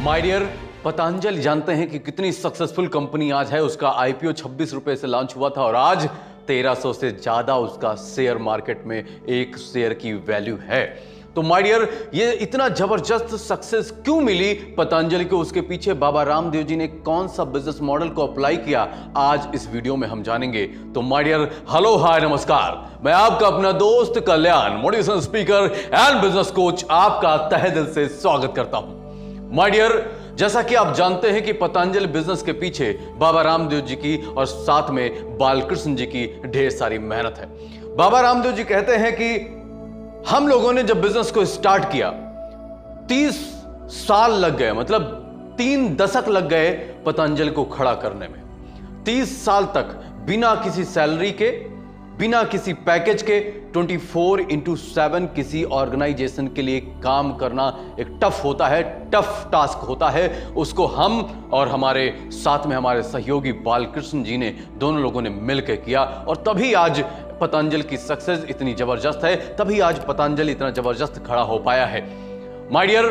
My dear, Patanjali जानते हैं कि कितनी सक्सेसफुल कंपनी आज है। उसका आईपीओ 26 रुपए से लॉन्च हुआ था और आज 1300 से ज्यादा उसका शेयर मार्केट में एक शेयर की वैल्यू है। तो माय डियर, ये इतना जबरदस्त सक्सेस क्यों मिली पतंजलि को? उसके पीछे बाबा रामदेव जी ने कौन सा बिजनेस मॉडल को अप्लाई किया, आज इस वीडियो में हम जानेंगे। तो माय डियर, हेलो हाय नमस्कार, मैं आपका अपना दोस्त Kalyan, motivational speaker and business coach, आपका तहे दिल से स्वागत करता हूं। माय डियर, जैसा कि आप जानते हैं कि पतंजलि बिजनेस के पीछे बाबा रामदेव जी की और साथ में बालकृष्ण जी की ढेर सारी मेहनत है। बाबा रामदेव जी कहते हैं कि हम लोगों ने जब बिजनेस को स्टार्ट किया 30 साल लग गए, मतलब 3 दशक लग गए पतंजलि को खड़ा करने में। 30 साल तक बिना किसी सैलरी के, बिना किसी पैकेज के 24/7 किसी ऑर्गेनाइजेशन के लिए काम करना एक टफ होता है, टफ टास्क होता है। उसको हम और हमारे साथ में हमारे सहयोगी बालकृष्ण जी ने, दोनों लोगों ने मिलकर किया और तभी आज पतंजलि की सक्सेस इतनी जबरदस्त है, तभी आज पतंजलि इतना जबरदस्त खड़ा हो पाया है। माय डियर,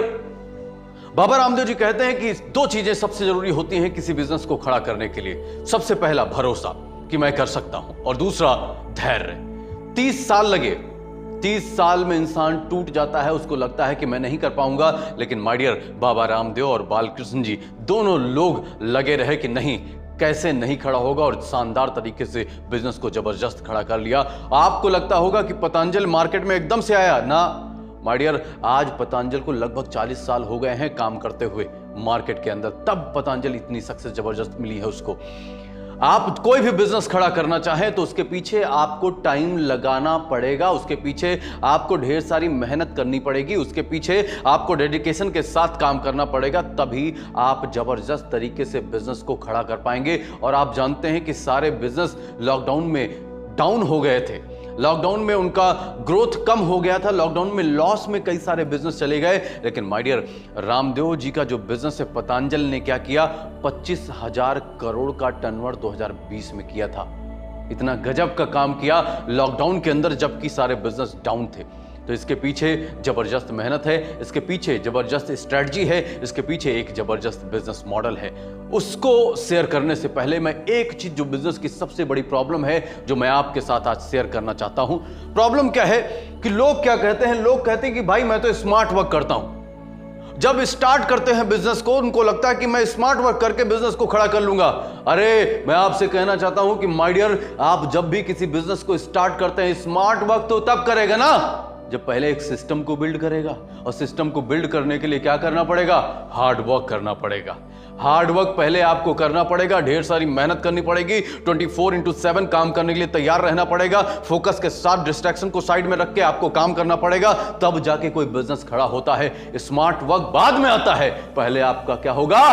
बाबा रामदेव जी कहते हैं कि 2 चीजें सबसे जरूरी होती हैं किसी बिजनेस को खड़ा करने के लिए। सबसे पहला भरोसा कि मैं कर सकता हूं, और दूसरा धैर्य। 30 साल लगे, 30 साल में इंसान टूट जाता है, उसको लगता है कि मैं नहीं कर पाऊंगा, लेकिन माय डियर, बाबा रामदेव और बालकृष्ण जी दोनों लोग लगे रहे कि नहीं, कैसे नहीं खड़ा होगा, और शानदार तरीके से बिजनेस को जबरदस्त खड़ा कर लिया। आपको लगता होगा कि पतंजलि मार्केट में एकदम से आया ना, माय डियर, आज पतंजलि को लगभग 40 साल हो गए हैं काम करते हुए मार्केट के अंदर, तब पतंजलि इतनी सक्सेस जबरदस्त मिली है उसको। आप कोई भी बिजनेस खड़ा करना चाहें तो उसके पीछे आपको टाइम लगाना पड़ेगा, उसके पीछे आपको ढेर सारी मेहनत करनी पड़ेगी, उसके पीछे आपको डेडिकेशन के साथ काम करना पड़ेगा, तभी आप जबरदस्त तरीके से बिजनेस को खड़ा कर पाएंगे। और आप जानते हैं कि सारे बिजनेस लॉकडाउन में डाउन हो गए थे, लॉकडाउन में उनका ग्रोथ कम हो गया था, लॉकडाउन में लॉस में कई सारे बिजनेस चले गए। लेकिन माय डियर, रामदेव जी का जो बिजनेस है पतंजलि ने क्या किया, 25,000 करोड़ का टर्नओवर 2020 में किया था। इतना गजब का काम किया लॉकडाउन के अंदर, जबकि सारे बिजनेस डाउन थे। तो इसके पीछे जबरदस्त मेहनत है, इसके पीछे जबरदस्त स्ट्रेटजी है, इसके पीछे एक जबरदस्त बिजनेस मॉडल है। उसको शेयर करने से पहले मैं एक चीज जो बिजनेस की सबसे बड़ी प्रॉब्लम है, जो मैं आपके साथ आज शेयर करना चाहता हूं। प्रॉब्लम क्या है कि लोग क्या कहते हैं, लोग कहते हैं कि भाई मैं तो स्मार्ट वर्क करता हूं। जब स्टार्ट करते हैं बिजनेस को, उनको लगता है कि मैं स्मार्ट वर्क करके बिजनेस को खड़ा कर लूंगा। अरे मैं आपसे कहना चाहता हूं कि माय डियर, आप जब भी किसी बिजनेस को स्टार्ट करते हैं, स्मार्ट वर्क तो तब करेगा ना जब पहले एक सिस्टम को बिल्ड करेगा, और सिस्टम को बिल्ड करने के लिए क्या करना पड़ेगा, हार्ड वर्क करना पड़ेगा। हार्ड वर्क पहले आपको करना पड़ेगा, ढेर सारी मेहनत करनी पड़ेगी, 24/7 काम करने के लिए तैयार रहना पड़ेगा, फोकस के साथ डिस्ट्रैक्शन को साइड में रख के आपको काम करना पड़ेगा, तब जाके कोई बिजनेस खड़ा होता है। स्मार्ट वर्क बाद में आता है, पहले आपका क्या होगा,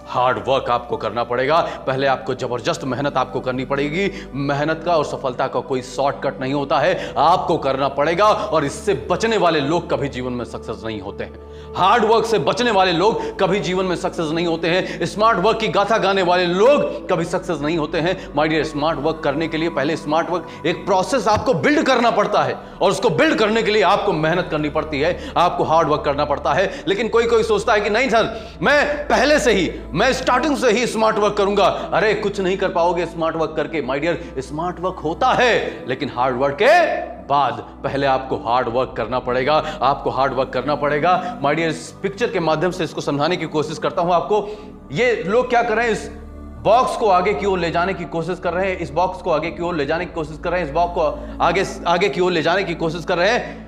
हार्ड वर्क आपको करना पड़ेगा। पहले आपको जबरदस्त मेहनत आपको करनी पड़ेगी। मेहनत का और सफलता का कोई शॉर्टकट नहीं होता है, आपको करना पड़ेगा, और इससे बचने वाले लोग कभी जीवन में सक्सेस नहीं होते हैं। हार्ड वर्क से बचने वाले लोग कभी जीवन में सक्सेस नहीं होते हैं। स्मार्ट वर्क की गाथा गाने वाले लोग कभी सक्सेस नहीं होते हैं। माय डियर, स्मार्ट वर्क करने के लिए पहले स्मार्ट वर्क एक प्रोसेस आपको बिल्ड करना पड़ता है, और उसको बिल्ड करने के लिए आपको मेहनत करनी पड़ती है, आपको हार्ड वर्क करना पड़ता है। लेकिन कोई सोचता है कि नहीं सर, मैं पहले से ही, मैं स्टार्टिंग से ही स्मार्ट वर्क करूंगा। अरे कुछ नहीं कर पाओगे स्मार्ट वर्क करके। माय डियर, स्मार्ट वर्क होता है, लेकिन हार्ड वर्क के बाद पहले आपको हार्ड वर्क करना पड़ेगा, आपको हार्ड वर्क करना पड़ेगा। माय डियर, इस पिक्चर के माध्यम से इसको समझाने की कोशिश करता हूं आपको। ये लोग क्या कर रहे हैं, इस बॉक्स को आगे की ओर ले जाने की कोशिश कर रहे हैं, इस बॉक्स को आगे की ओर ले जाने की कोशिश कर रहे हैं, इस बॉक्स को आगे की ओर ले जाने की कोशिश कर रहे हैं।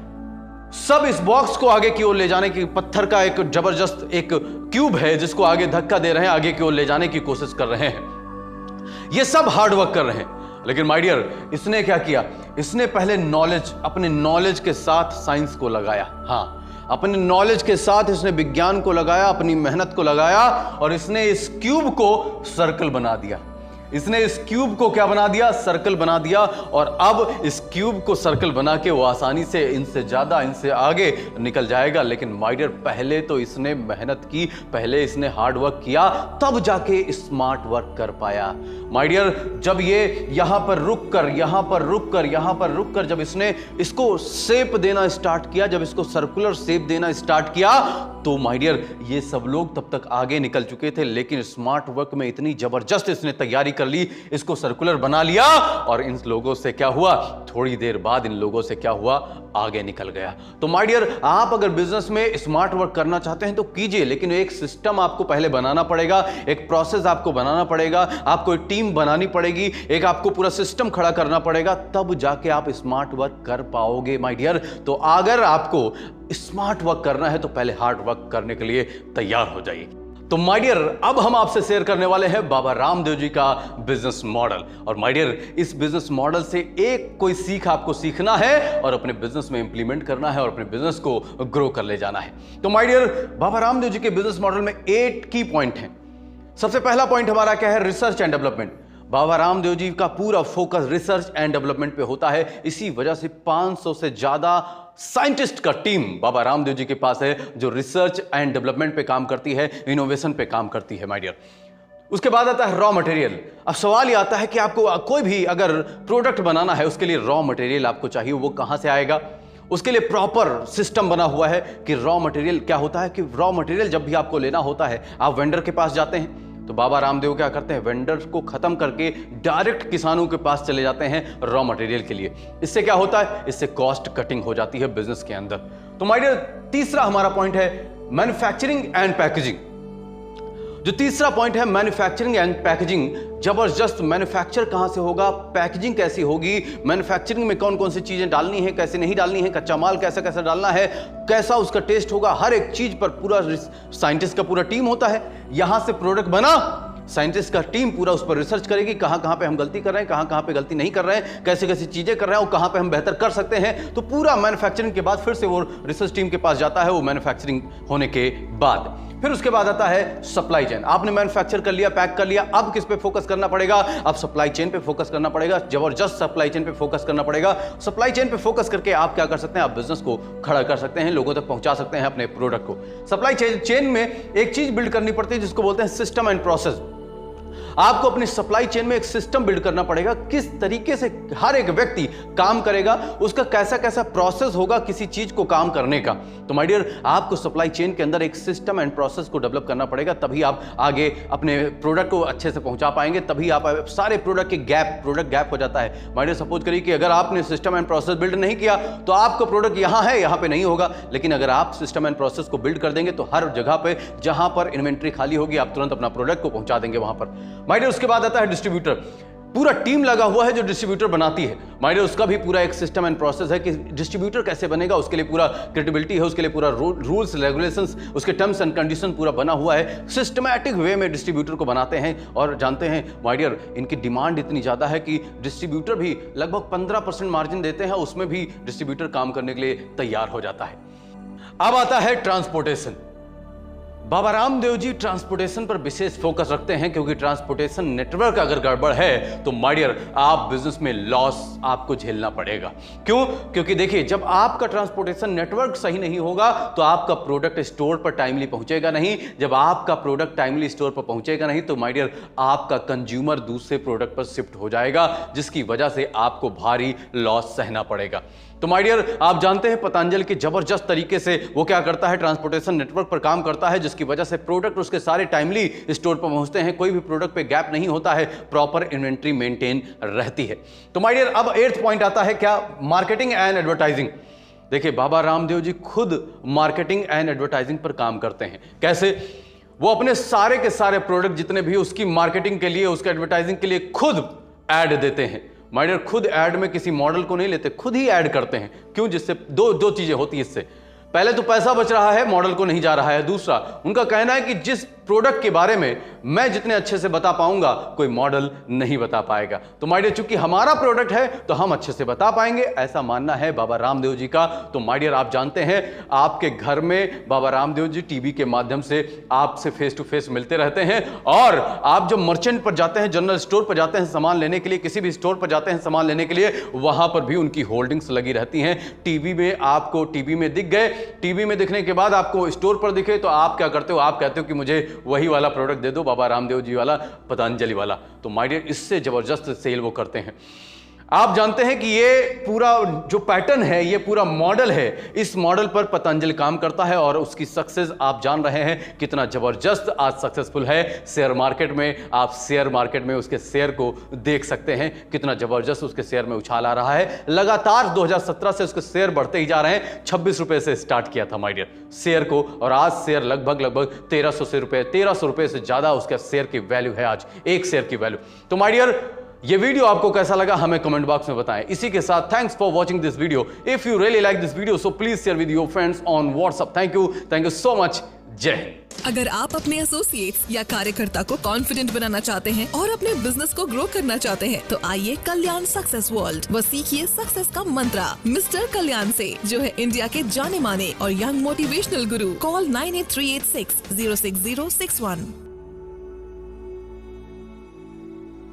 सब इस बॉक्स को आगे की ओर ले जाने की, पत्थर का एक जबरदस्त एक क्यूब है जिसको आगे धक्का दे रहे हैं, आगे की ओर ले जाने की कोशिश कर रहे हैं। ये सब हार्ड वर्क कर रहे हैं। लेकिन माय डियर, इसने क्या किया, इसने पहले नॉलेज, अपने नॉलेज के साथ साइंस को लगाया। हाँ, अपने नॉलेज के साथ इसने विज्ञान को लगाया, अपनी मेहनत को लगाया, और इसने इस क्यूब को सर्कल बना दिया। इसने इस क्यूब को क्या बना दिया, सर्कल बना दिया। और अब इस क्यूब को सर्कल बना के वो आसानी से इनसे ज्यादा, इनसे आगे निकल जाएगा। लेकिन माय डियर, पहले तो इसने मेहनत की, पहले इसने हार्ड वर्क किया, तब जाके स्मार्ट वर्क कर पाया। माय डियर, जब ये यहां पर रुक कर, यहां पर रुक कर, यहां पर रुक कर जब इसने इसको शेप देना स्टार्ट किया, जब इसको सर्कुलर शेप देना स्टार्ट किया, तो माय डियर ये सब लोग तब तक आगे निकल चुके थे। लेकिन स्मार्ट वर्क में इतनी जबरदस्त इसने तैयारी कर ली, इसको सर्कुलर बना लिया, और इन लोगों से क्या हुआ, थोड़ी देर बाद इन लोगों से क्या हुआ, आगे निकल गया। तो माय डियर, आप अगर बिजनेस में स्मार्ट वर्क करना चाहते हैं तो कीजिए, लेकिन एक सिस्टम आपको पहले बनाना पड़ेगा, एक प्रोसेस आपको बनाना पड़ेगा, आपको एक टीम बनानी पड़ेगी, एक आपको पूरा सिस्टम खड़ा करना पड़ेगा, तब जाके आप स्मार्ट वर्क कर पाओगे माय डियर। तो अगर आपको स्मार्ट वर्क करना है तो पहले हार्ड वर्क करने के लिए तैयार हो जाइए। तो माय डियर, अब हम आपसे शेयर करने वाले हैं बाबा रामदेव जी का बिजनेस मॉडल। और माय डियर, इस बिजनेस मॉडल से एक कोई सीख आपको सीखना है और अपने बिजनेस में इंप्लीमेंट करना है और अपने बिजनेस को ग्रो कर ले जाना है। तो माय डियर, बाबा रामदेव जी के बिजनेस मॉडल में 8 की पॉइंट हैं। सबसे पहला पॉइंट हमारा क्या है, research and development. Baba Ramdev ji का पूरा फोकस रिसर्च एंड डेवलपमेंट पे होता है। इसी वजह से 500 से ज्यादा साइंटिस्ट का टीम बाबा रामदेव जी के पास है, जो रिसर्च एंड डेवलपमेंट पे काम करती है, इनोवेशन पे काम करती है माय डियर। उसके बाद आता है रॉ मटेरियल। अब सवाल ये आता है कि आपको कोई भी अगर प्रोडक्ट बनाना है, उसके लिए रॉ मटेरियल आपको चाहिए, वो कहां से आएगा? उसके लिए प्रॉपर सिस्टम बना हुआ है कि रॉ मटेरियल क्या होता है, कि रॉ मटेरियल जब भी आपको लेना होता है, आप वेंडर के पास जाते हैं, तो बाबा रामदेव क्या करते हैं, वेंडर्स को खत्म करके डायरेक्ट किसानों के पास चले जाते हैं रॉ मटेरियल के लिए। इससे क्या होता है, इससे कॉस्ट कटिंग हो जाती है बिजनेस के अंदर। तो माय डियर, तीसरा हमारा पॉइंट है मैन्युफैक्चरिंग एंड पैकेजिंग। जो तीसरा पॉइंट है मैन्युफैक्चरिंग एंड पैकेजिंग, जबरदस्त मैन्युफैक्चर कहां से होगा, पैकेजिंग कैसी होगी, मैन्युफैक्चरिंग में कौन कौन सी चीजें डालनी है, कैसे नहीं डालनी है, कच्चा माल कैसा कैसा डालना है, कैसा उसका टेस्ट होगा, हर एक चीज पर पूरा साइंटिस्ट का पूरा टीम होता है। यहां से प्रोडक्ट बना, साइंटिस्ट का टीम पूरा उस पर रिसर्च करेगी, कहां कहां पे हम गलती कर रहे हैं, कहां कहां पे गलती नहीं कर रहे हैं, कैसे कैसी चीजें कर रहे हैं और कहां पे हम बेहतर कर सकते हैं। तो पूरा मैन्युफैक्चरिंग के बाद फिर से वो रिसर्च टीम के पास जाता है, वो मैन्युफैक्चरिंग होने के बाद। फिर उसके बाद आता है सप्लाई चेन। आपने मैन्युफैक्चर कर लिया, पैक कर लिया, अब किस पे फोकस करना पड़ेगा, अब सप्लाई चेन पे फोकस करना पड़ेगा, जबरदस्त सप्लाई चेन पे फोकस करना पड़ेगा। सप्लाई चेन पे फोकस करके आप क्या कर सकते हैं, आप बिजनेस को खड़ा कर सकते हैं, लोगों तक पहुंचा सकते हैं अपने प्रोडक्ट को। सप्लाई चेन में एक चीज बिल्ड करनी पड़ती है जिसको बोलते हैं सिस्टम एंड प्रोसेस। आपको अपनी सप्लाई चेन में एक सिस्टम बिल्ड करना पड़ेगा, किस तरीके से हर एक व्यक्ति काम करेगा, उसका कैसा कैसा प्रोसेस होगा किसी चीज को काम करने का। तो माय डियर, आपको सप्लाई चेन के अंदर एक सिस्टम एंड प्रोसेस को डेवलप करना पड़ेगा, तभी आप आगे अपने प्रोडक्ट को अच्छे से पहुंचा पाएंगे, तभी आप सारे प्रोडक्ट गैप हो जाता है। माय डियर, सपोज करिए कि अगर आपने सिस्टम एंड प्रोसेस बिल्ड नहीं किया तो आपका प्रोडक्ट यहां है, यहां पे नहीं होगा। लेकिन अगर आप सिस्टम एंड प्रोसेस को बिल्ड कर देंगे तो हर जगह पे जहां पर इन्वेंट्री खाली होगी, आप तुरंत अपना प्रोडक्ट को पहुंचा देंगे वहां पर। माय डियर, उसके बाद आता है डिस्ट्रीब्यूटर। पूरा टीम लगा हुआ है जो डिस्ट्रीब्यूटर बनाती है। माय डियर, उसका भी पूरा एक सिस्टम एंड प्रोसेस है कि डिस्ट्रीब्यूटर कैसे बनेगा, उसके लिए पूरा क्रेडिबिलिटी है, उसके लिए पूरा रूल्स रेगुलेशंस, उसके टर्म्स एंड कंडीशन पूरा बना हुआ है। सिस्टमैटिक वे में डिस्ट्रीब्यूटर को बनाते हैं और जानते हैं माय डियर, इनकी डिमांड इतनी ज्यादा है कि डिस्ट्रीब्यूटर भी लगभग 15% मार्जिन देते हैं, उसमें भी डिस्ट्रीब्यूटर काम करने के लिए तैयार हो जाता है। अब आता है ट्रांसपोर्टेशन। बाबा रामदेव जी ट्रांसपोर्टेशन पर विशेष फोकस रखते हैं, क्योंकि ट्रांसपोर्टेशन नेटवर्क अगर गड़बड़ है तो माय डियर, आप बिजनेस में लॉस आपको झेलना पड़ेगा। क्यों? क्योंकि देखिए, जब आपका ट्रांसपोर्टेशन नेटवर्क सही नहीं होगा तो आपका प्रोडक्ट स्टोर पर टाइमली पहुंचेगा नहीं। जब आपका प्रोडक्ट टाइमली स्टोर पर पहुंचेगा नहीं तो माय डियर, आपका कंज्यूमर दूसरे प्रोडक्ट पर शिफ्ट हो जाएगा, जिसकी वजह से आपको भारी लॉस सहना पड़ेगा। तो माय डियर, आप जानते हैं पतंजलि की जबरदस्त तरीके से वो क्या करता है, ट्रांसपोर्टेशन नेटवर्क पर काम करता है, जिसकी वजह से प्रोडक्ट उसके सारे टाइमली स्टोर पर पहुंचते हैं, कोई भी प्रोडक्ट पे गैप नहीं होता है, प्रॉपर इन्वेंट्री मेंटेन रहती है। तो माय डियर, अब 8th पॉइंट आता है क्या, मार्केटिंग एंड एडवर्टाइजिंग। देखिए, बाबा रामदेव जी खुद मार्केटिंग एंड एडवर्टाइजिंग पर काम करते हैं। कैसे? वो अपने सारे के सारे प्रोडक्ट जितने भी उसकी मार्केटिंग के लिए, उसके एडवर्टाइजिंग के लिए खुद ऐड देते हैं। माय डियर, खुद ऐड में किसी मॉडल को नहीं लेते, खुद ही ऐड करते हैं। क्यों? जिससे दो चीजें होती है इससे। पहले तो पैसा बच रहा है, मॉडल को नहीं जा रहा है। दूसरा, उनका कहना है कि जिस प्रोडक्ट के बारे में मैं जितने अच्छे से बता पाऊंगा कोई मॉडल नहीं बता पाएगा। तो माय डियर, चूंकि हमारा प्रोडक्ट है तो हम अच्छे से बता पाएंगे, ऐसा मानना है बाबा रामदेव जी का। तो माय डियर, आप जानते हैं आपके घर में बाबा रामदेव जी टीवी के माध्यम से आपसे फेस टू फेस मिलते रहते हैं, और आप जब मर्चेंट पर जाते हैं, जनरल स्टोर पर जाते हैं सामान लेने के लिए, किसी भी स्टोर पर जाते हैं सामान लेने के लिए, वहां पर भी उनकी होल्डिंग्स लगी रहती हैं। टीवी में आपको टीवी में दिख गए, टीवी में दिखने के बाद आपको स्टोर पर दिखे तो आप क्या करते हो, आप कहते हो कि मुझे वही वाला प्रोडक्ट दे दो, बाबा रामदेव जी वाला, पतंजलि वाला। तो माय डियर, इससे जबरदस्त सेल वो करते हैं। आप जानते हैं कि ये पूरा जो पैटर्न है, ये पूरा मॉडल है, इस मॉडल पर पतंजलि काम करता है और उसकी सक्सेस आप जान रहे हैं कितना जबरदस्त आज सक्सेसफुल है शेयर मार्केट में। आप शेयर मार्केट में उसके शेयर को देख सकते हैं, कितना जबरदस्त उसके शेयर में उछाल आ रहा है। लगातार 2017 से उसके शेयर बढ़ते ही जा रहे हैं। 26 रुपए से स्टार्ट किया था माय डियर शेयर को, और आज शेयर लगभग 1300 रुपए से ज्यादा उसके शेयर की वैल्यू है, आज एक शेयर की वैल्यू। तो माय डियर, ये वीडियो आपको कैसा लगा हमें कमेंट बॉक्स में बताएं। इसी के साथ thanks for watching this video. If you really like this video so please share with your friends on WhatsApp. Thank you so much. जय हिंद। अगर आप अपने एसोसिएट्स या कार्यकर्ता को कॉन्फिडेंट बनाना चाहते हैं और अपने बिजनेस को ग्रो करना चाहते हैं, तो आइए कल्याण सक्सेस वर्ल्ड व सीखिए सक्सेस का मंत्र मिस्टर कल्याण से, जो है इंडिया के जाने माने और यंग मोटिवेशनल गुरु। कॉल 9838606061।